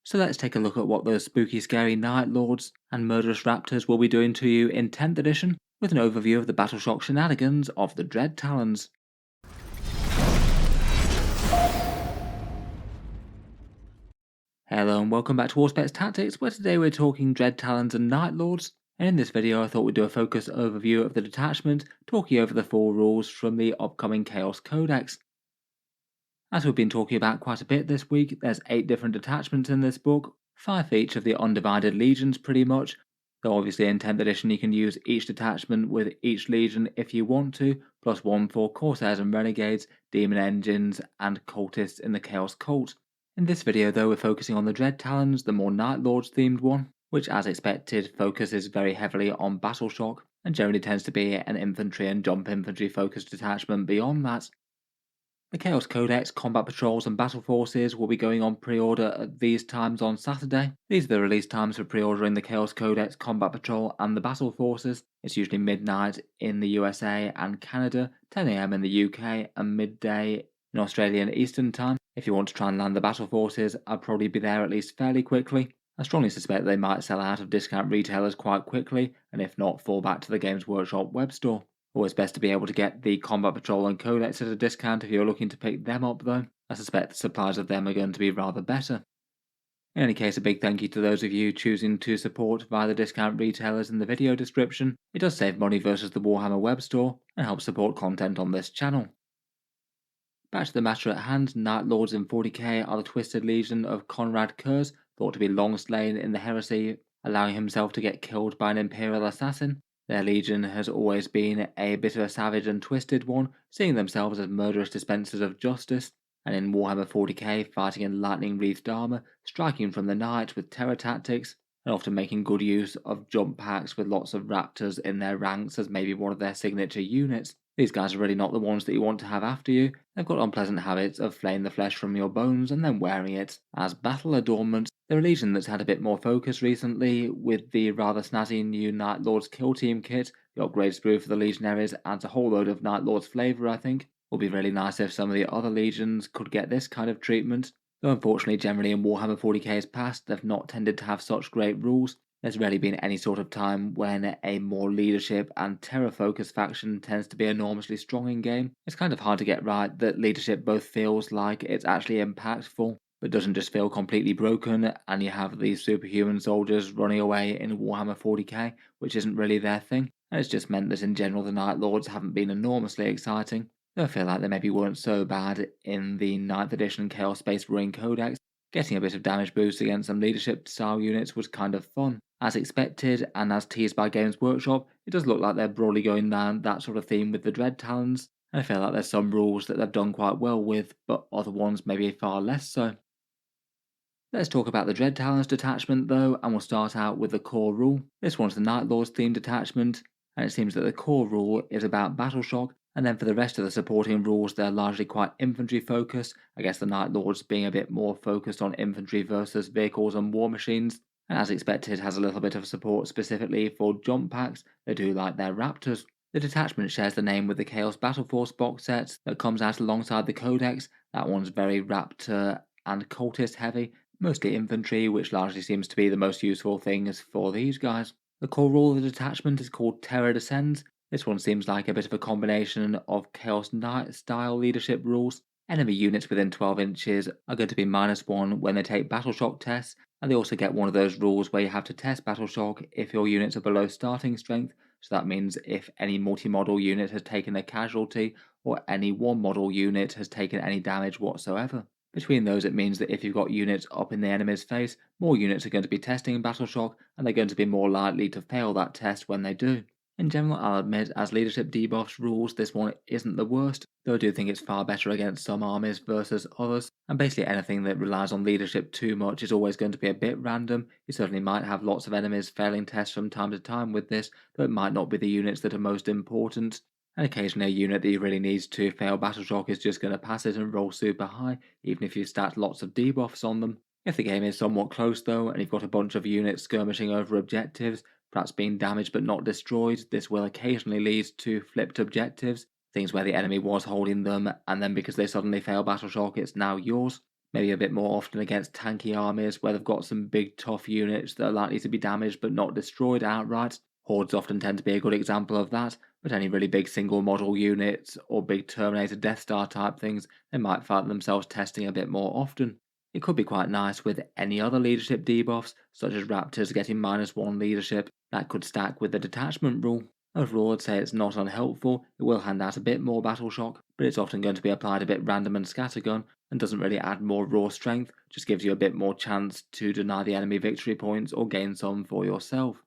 So let's take a look at what those spooky scary Night Lords and murderous raptors will be doing to you in 10th edition, with an overview of the battleshock shenanigans of the Dread Talons. Hello and welcome back to Auspex Tactics, where today we're talking Dread Talons and Night Lords, and in this video I thought we'd do a focused overview of the detachment, talking over the 4 rules from the upcoming Chaos Codex. As we've been talking about quite a bit this week, there's 8 different detachments in this book, 5 for each of the undivided legions pretty much, though obviously in 10th edition you can use each detachment with each legion if you want to, plus 1 for Corsairs and Renegades, Demon Engines, and Cultists in the Chaos Cult. In this video though we're focusing on the Dread Talons, the more Night Lords themed one, which as expected focuses very heavily on battleshock, and generally tends to be an infantry and jump infantry focused detachment beyond that. The Chaos Codex, Combat Patrols and Battle Forces will be going on pre-order at these times on Saturday. These are the release times for pre-ordering the Chaos Codex, Combat Patrol and the Battle Forces. It's usually midnight in the USA and Canada, 10 AM in the UK and midday in Australian Eastern Time. If you want to try and land the Battle Forces, I'll probably be there at least fairly quickly. I strongly suspect they might sell out of discount retailers quite quickly, and if not, fall back to the Games Workshop web store. Always best to be able to get the Combat Patrol and Codex at a discount if you're looking to pick them up though. I suspect the supplies of them are going to be rather better. In any case, a big thank you to those of you choosing to support via the discount retailers in the video description. It does save money versus the Warhammer web store and helps support content on this channel. Back to the matter at hand, Night Lords in 40k are the Twisted Legion of Conrad Kurz, thought to be long slain in the heresy, allowing himself to get killed by an Imperial assassin. Their legion has always been a bit of a savage and twisted one, seeing themselves as murderous dispensers of justice, and in Warhammer 40k fighting in lightning-wreathed armour, striking from the night with terror tactics, and often making good use of jump packs with lots of raptors in their ranks as maybe one of their signature units. These guys are really not the ones that you want to have after you. They've got unpleasant habits of flaying the flesh from your bones and then wearing it as battle adornment. They're a legion that's had a bit more focus recently, with the rather snazzy new Night Lords Kill Team kit. The upgrade sprue for the Legionaries adds a whole load of Night Lords flavour, I think. Would be really nice if some of the other legions could get this kind of treatment. Though unfortunately generally in Warhammer 40k's past they've not tended to have such great rules. There's rarely been any sort of time when a more leadership and terror focused faction tends to be enormously strong in game. It's kind of hard to get right that leadership both feels like it's actually impactful, but doesn't just feel completely broken, and you have these superhuman soldiers running away in Warhammer 40k, which isn't really their thing, and it's just meant that in general the Night Lords haven't been enormously exciting. Though I feel like they maybe weren't so bad in the 9th edition Chaos Space Marine Codex. Getting a bit of damage boost against some leadership style units was kind of fun. As expected, and as teased by Games Workshop, it does look like they're broadly going down that sort of theme with the Dread Talons, and I feel like there's some rules that they've done quite well with, but other ones maybe far less so. Let's talk about the Dread Talons detachment though, and we'll start out with the core rule. This one's the Night Lords themed detachment, and it seems that the core rule is about battleshock, and then for the rest of the supporting rules they're largely quite infantry focused, I guess the Night Lords being a bit more focused on infantry versus vehicles and war machines, and as expected has a little bit of support specifically for jump packs. They do like their raptors. The detachment shares the name with the Chaos Battle Force box set that comes out alongside the Codex. That one's very raptor and cultist heavy, mostly infantry, which largely seems to be the most useful things for these guys. The core rule of the detachment is called Terror Descends. This one seems like a bit of a combination of Chaos Knight style leadership rules. Enemy units within 12 inches are going to be -1 when they take battleshock tests, and they also get one of those rules where you have to test battleshock if your units are below starting strength. So that means if any multi-model unit has taken a casualty, or any one model unit has taken any damage whatsoever. Between those it means that if you've got units up in the enemy's face, more units are going to be testing battleshock, and they're going to be more likely to fail that test when they do. In general, I'll admit, as leadership debuffs rules, this one isn't the worst, though I do think it's far better against some armies versus others, and basically anything that relies on leadership too much is always going to be a bit random. You certainly might have lots of enemies failing tests from time to time with this, though it might not be the units that are most important. And occasionally a unit that you really needs to fail battleshock is just going to pass it and roll super high, even if you've stacked lots of debuffs on them. If the game is somewhat close though, and you've got a bunch of units skirmishing over objectives, perhaps being damaged but not destroyed, this will occasionally lead to flipped objectives, things where the enemy was holding them, and then because they suddenly fail battleshock it's now yours. maybe a bit more often against tanky armies where they've got some big tough units that are likely to be damaged but not destroyed outright. Hordes often tend to be a good example of that, but any really big single model units or big Terminator Death Star type things, they might find themselves testing a bit more often. It could be quite nice with any other leadership debuffs, such as Raptors getting -1 leadership, that could stack with the detachment rule. Overall, I'd say it's not unhelpful. It will hand out a bit more battle shock, but it's often going to be applied a bit random and scattergun, and doesn't really add more raw strength, just gives you a bit more chance to deny the enemy victory points or gain some for yourself.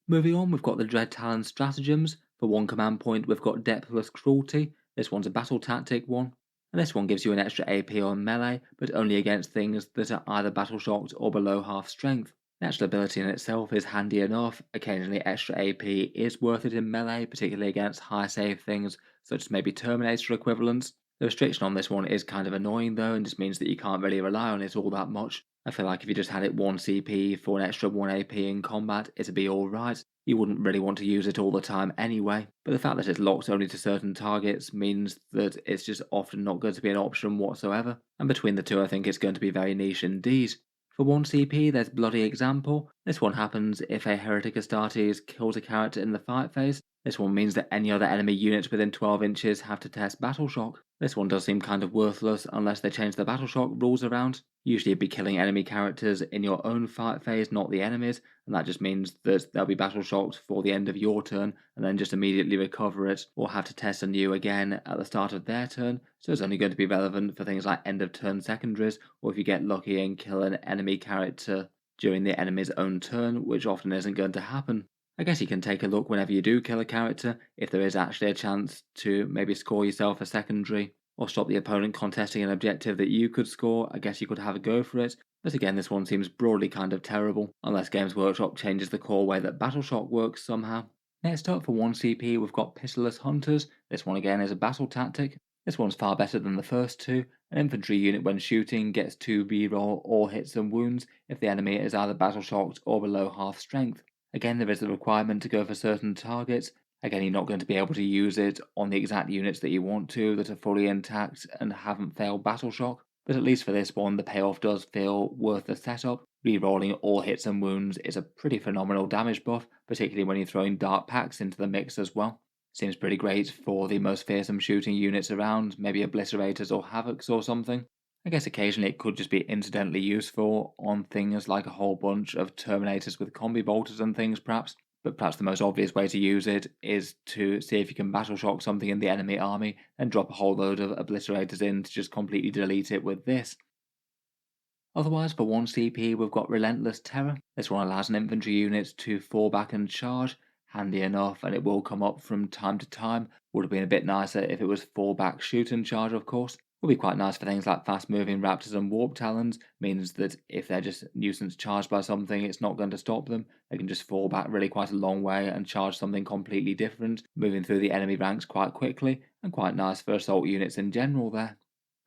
Moving on, we've got the Dread Talons Stratagems. For one command point, we've got Depthless Cruelty. This one's a battle tactic one. And this one gives you an extra AP on melee, but only against things that are either battle shocked or below half strength. The actual ability in itself is handy enough. Occasionally, extra AP is worth it in melee, particularly against high save things such as maybe Terminator equivalents. The restriction on this one is kind of annoying though, and just means that you can't really rely on it all that much. I feel like if you just had it 1 CP for an extra 1 AP in combat, it'd be alright. You wouldn't really want to use it all the time anyway, but the fact that it's locked only to certain targets means that it's just often not going to be an option whatsoever, and between the two I think it's going to be very niche indeed. For 1 CP, there's Bloody Example. This one happens if a Heretic Astartes kills a character in the fight phase. This one means that any other enemy units within 12 inches have to test Battle Shock. This one does seem kind of worthless unless they change the Battle Shock rules around. Usually you'd be killing enemy characters in your own fight phase, not the enemies, and that just means that they'll be battle shocked for the end of your turn and then just immediately recover it, or have to test anew again at the start of their turn, so it's only going to be relevant for things like end of turn secondaries, or if you get lucky and kill an enemy character during the enemy's own turn, which often isn't going to happen. I guess you can take a look whenever you do kill a character, if there is actually a chance to maybe score yourself a secondary, or stop the opponent contesting an objective that you could score. I guess you could have a go for it, but again this one seems broadly kind of terrible, unless Games Workshop changes the core way that Battleshock works somehow. Next up for 1 CP we've got Pitiless Hunters. This one again is a battle tactic. This one's far better than the first two. An infantry unit when shooting gets 2 reroll all hits and wounds if the enemy is either battle shocked or below half strength. Again, there is the requirement to go for certain targets. Again, you're not going to be able to use it on the exact units that you want to that are fully intact and haven't failed battle shock, but at least for this one the payoff does feel worth the setup. Rerolling all hits and wounds is a pretty phenomenal damage buff, particularly when you're throwing dark packs into the mix as well. Seems pretty great for the most fearsome shooting units around, maybe obliterators or havocs or something. I guess occasionally it could just be incidentally useful on things like a whole bunch of Terminators with combi bolters and things perhaps, but perhaps the most obvious way to use it is to see if you can battle shock something in the enemy army and drop a whole load of obliterators in to just completely delete it with this. Otherwise, for 1 CP, we've got Relentless Terror. This one allows an infantry unit to fall back and charge. Handy enough, and it will come up from time to time. Would have been a bit nicer if it was fall back, shoot and charge, of course. Would be quite nice for things like fast moving Raptors and Warp Talons. Means that if they're just nuisance charged by something, it's not going to stop them. They can just fall back really quite a long way and charge something completely different, moving through the enemy ranks quite quickly, and quite nice for assault units in general there.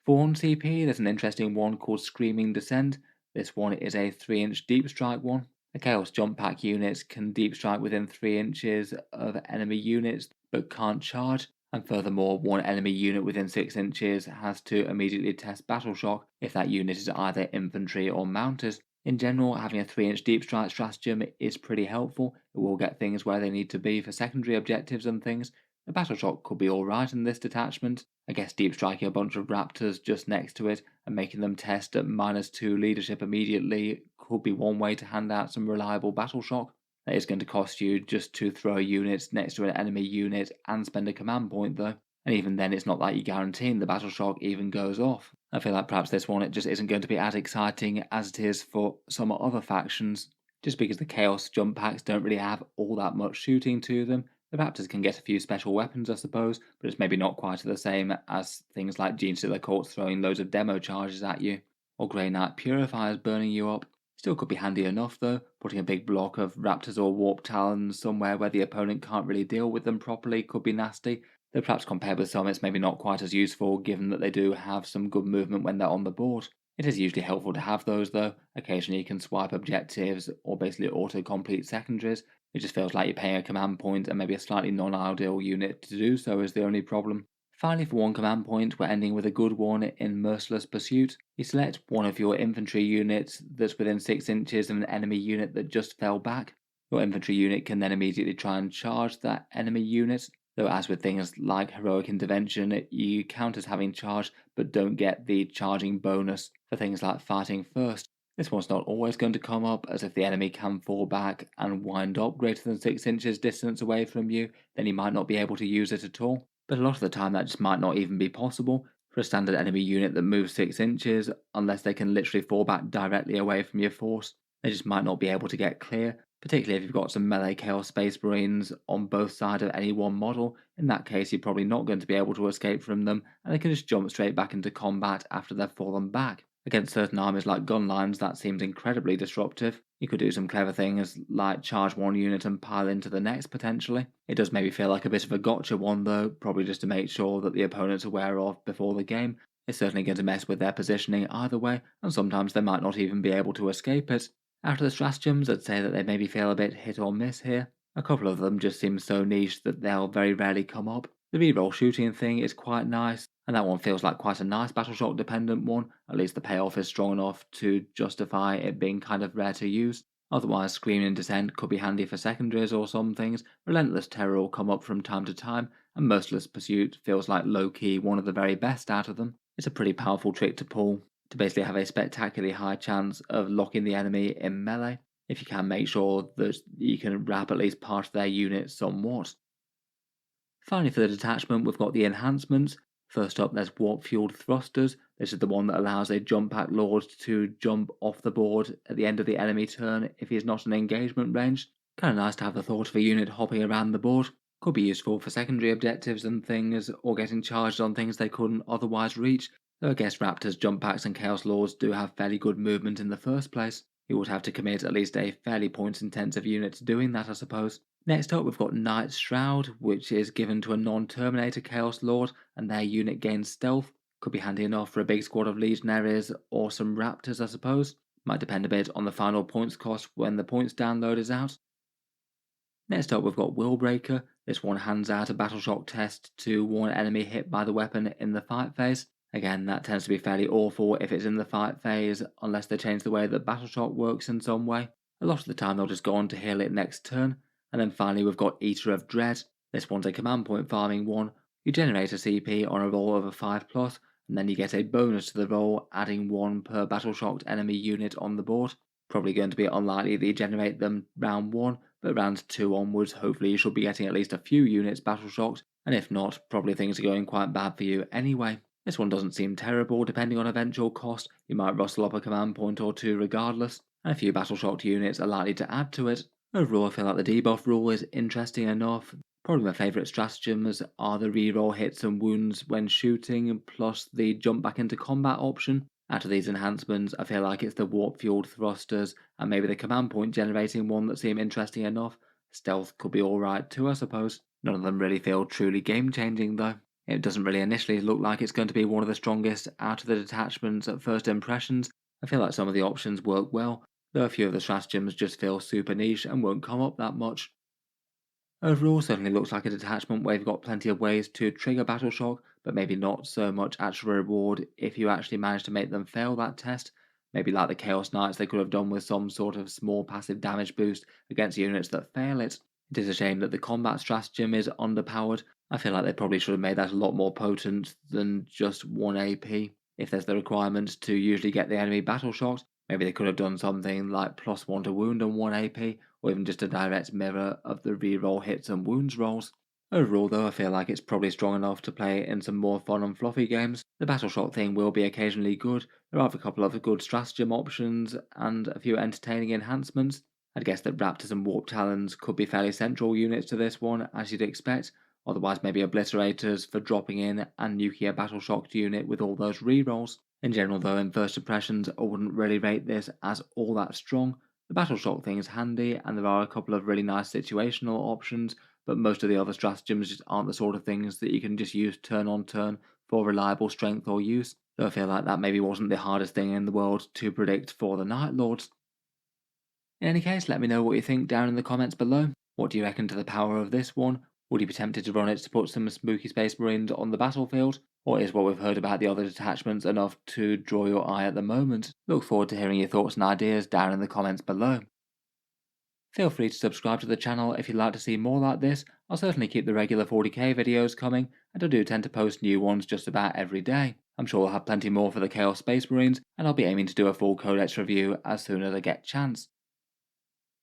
For 1 CP, there's an interesting one called Screaming Descent. This one is a 3-inch deep strike one. The Chaos Jump Pack units can deep strike within 3 inches of enemy units but can't charge, and furthermore, one enemy unit within 6 inches has to immediately test Battle Shock if that unit is either infantry or mounted. In general, having a 3-inch deep strike stratagem is pretty helpful. It will get things where they need to be for secondary objectives and things. The Battle Shock could be alright in this detachment. I guess deep striking a bunch of Raptors just next to it and making them test at -2 leadership immediately could be one way to hand out some reliable battle shock. That is going to cost you just to throw units next to an enemy unit and spend a command point though, and even then it's not like you're guaranteeing the battle shock even goes off. I feel like perhaps this one it just isn't going to be as exciting as it is for some other factions, just because the Chaos jump packs don't really have all that much shooting to them. The Raptors can get a few special weapons, I suppose, but it's maybe not quite the same as things like Genestealer Courts throwing loads of demo charges at you, or Grey Knight Purifiers burning you up. Still could be handy enough though, putting a big block of Raptors or Warp Talons somewhere where the opponent can't really deal with them properly could be nasty, though perhaps compared with some it's maybe not quite as useful given that they do have some good movement when they're on the board. It is usually helpful to have those though. Occasionally you can swipe objectives or basically auto-complete secondaries. It just feels like you're paying a command point and maybe a slightly non-ideal unit to do so is the only problem. Finally, for one command point, we're ending with a good one in Merciless Pursuit. You select one of your infantry units that's within 6 inches of an enemy unit that just fell back. Your infantry unit can then immediately try and charge that enemy unit, though as with things like Heroic Intervention, you count as having charged but don't get the charging bonus for things like Fighting First. This one's not always going to come up, as if the enemy can fall back and wind up greater than 6 inches distance away from you, then you might not be able to use it at all. But a lot of the time that just might not even be possible for a standard enemy unit that moves 6 inches, unless they can literally fall back directly away from your force. They just might not be able to get clear, particularly if you've got some melee Chaos Space Marines on both sides of any one model. In that case, you're probably not going to be able to escape from them, and they can just jump straight back into combat after they've fallen back. Against certain armies like gun lines, that seems incredibly disruptive. You could do some clever things like charge one unit and pile into the next potentially. It does maybe feel like a bit of a gotcha one though, probably just to make sure that the opponent's aware of before the game. It's certainly going to mess with their positioning either way, and sometimes they might not even be able to escape it. After the stratagems, I'd say that they maybe feel a bit hit or miss here. A couple of them just seem so niche that they'll very rarely come up. The reroll shooting thing is quite nice, and that one feels like quite a nice battleshock dependent one. At least the payoff is strong enough to justify it being kind of rare to use. Otherwise, Screaming Descent could be handy for secondaries or some things. Relentless Terror will come up from time to time, and Merciless Pursuit feels like low-key one of the very best out of them. It's a pretty powerful trick to pull, to basically have a spectacularly high chance of locking the enemy in melee, if you can make sure that you can wrap at least part of their unit somewhat. Finally, for the detachment, we've got the enhancements. First up, there's warp-fueled thrusters. This is the one that allows a jump pack lord to jump off the board at the end of the enemy turn if he is not in engagement range. Kind of nice to have the thought of a unit hopping around the board. Could be useful for secondary objectives and things, or getting charged on things they couldn't otherwise reach. Though I guess Raptors, jump packs, and Chaos Lords do have fairly good movement in the first place. You would have to commit at least a fairly points-intensive unit to doing that, I suppose. Next up, we've got Knight's Shroud, which is given to a non-Terminator Chaos Lord, and their unit gains stealth. Could be handy enough for a big squad of Legionaries or some Raptors, I suppose. Might depend a bit on the final points cost when the points download is out. Next up, we've got Willbreaker. This one hands out a battleshock test to warn enemy hit by the weapon in the fight phase. Again, that tends to be fairly awful if it's in the fight phase, unless they change the way that battleshock works in some way. A lot of the time they'll just go on to heal it next turn. And then finally we've got Eater of Dread. This one's a command point farming one. You generate a CP on a roll of a 5+, and then you get a bonus to the roll, adding 1 per battleshocked enemy unit on the board. Probably going to be unlikely that you generate them round 1, but round 2 onwards hopefully you should be getting at least a few units battleshocked, and if not, probably things are going quite bad for you anyway. This one doesn't seem terrible, depending on eventual cost. You might rustle up a command point or two regardless, and a few battleshocked units are likely to add to it. Overall, I feel like the debuff rule is interesting enough. Probably my favourite stratagems are the reroll hits and wounds when shooting, plus the jump back into combat option. Out of these enhancements, I feel like it's the warp-fueled thrusters and maybe the command point generating one that seem interesting enough. Stealth could be alright too, I suppose. None of them really feel truly game-changing though. It doesn't really initially look like it's going to be one of the strongest out of the detachments at first impressions. I feel like some of the options work well, though a few of the stratagems just feel super niche and won't come up that much. Overall, certainly looks like a detachment where you've got plenty of ways to trigger Battleshock, but maybe not so much actual reward if you actually manage to make them fail that test. Maybe like the Chaos Knights they could have done with some sort of small passive damage boost against units that fail it. It is a shame that the combat stratagem is underpowered. I feel like they probably should have made that a lot more potent than just 1 AP. If there's the requirement to usually get the enemy battle shocked, maybe they could have done something like +1 to wound and 1 AP, or even just a direct mirror of the reroll hits and wounds rolls. Overall though, I feel like it's probably strong enough to play in some more fun and fluffy games. The battle shock thing will be occasionally good, there are a couple of good stratagem options and a few entertaining enhancements. I'd guess that Raptors and Warp Talons could be fairly central units to this one, as you'd expect. Otherwise, maybe Obliterators for dropping in and Nuclear Battle Shocked unit with all those rerolls. In general, though, in first impressions, I wouldn't really rate this as all that strong. The Battle Shock thing is handy, and there are a couple of really nice situational options, but most of the other stratagems just aren't the sort of things that you can just use turn on turn for reliable strength or use. So I feel like that maybe wasn't the hardest thing in the world to predict for the Night Lords. In any case, let me know what you think down in the comments below. What do you reckon to the power of this one? Would you be tempted to run it to put some spooky Space Marines on the battlefield? Or is what we've heard about the other detachments enough to draw your eye at the moment? Look forward to hearing your thoughts and ideas down in the comments below. Feel free to subscribe to the channel if you'd like to see more like this. I'll certainly keep the regular 40k videos coming, and I do tend to post new ones just about every day. I'm sure I'll have plenty more for the Chaos Space Marines, and I'll be aiming to do a full Codex review as soon as I get a chance.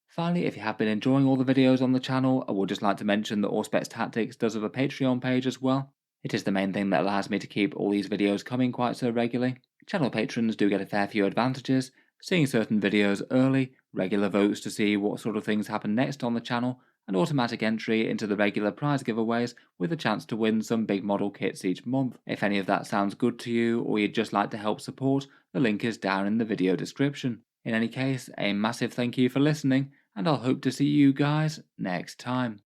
Finally, if you have been enjoying all the videos on the channel, I would just like to mention that Auspex Tactics does have a Patreon page as well. It is the main thing that allows me to keep all these videos coming quite so regularly. Channel patrons do get a fair few advantages, seeing certain videos early, regular votes to see what sort of things happen next on the channel, and automatic entry into the regular prize giveaways with a chance to win some big model kits each month. If any of that sounds good to you, or you'd just like to help support, the link is down in the video description. In any case, a massive thank you for listening, and I'll hope to see you guys next time.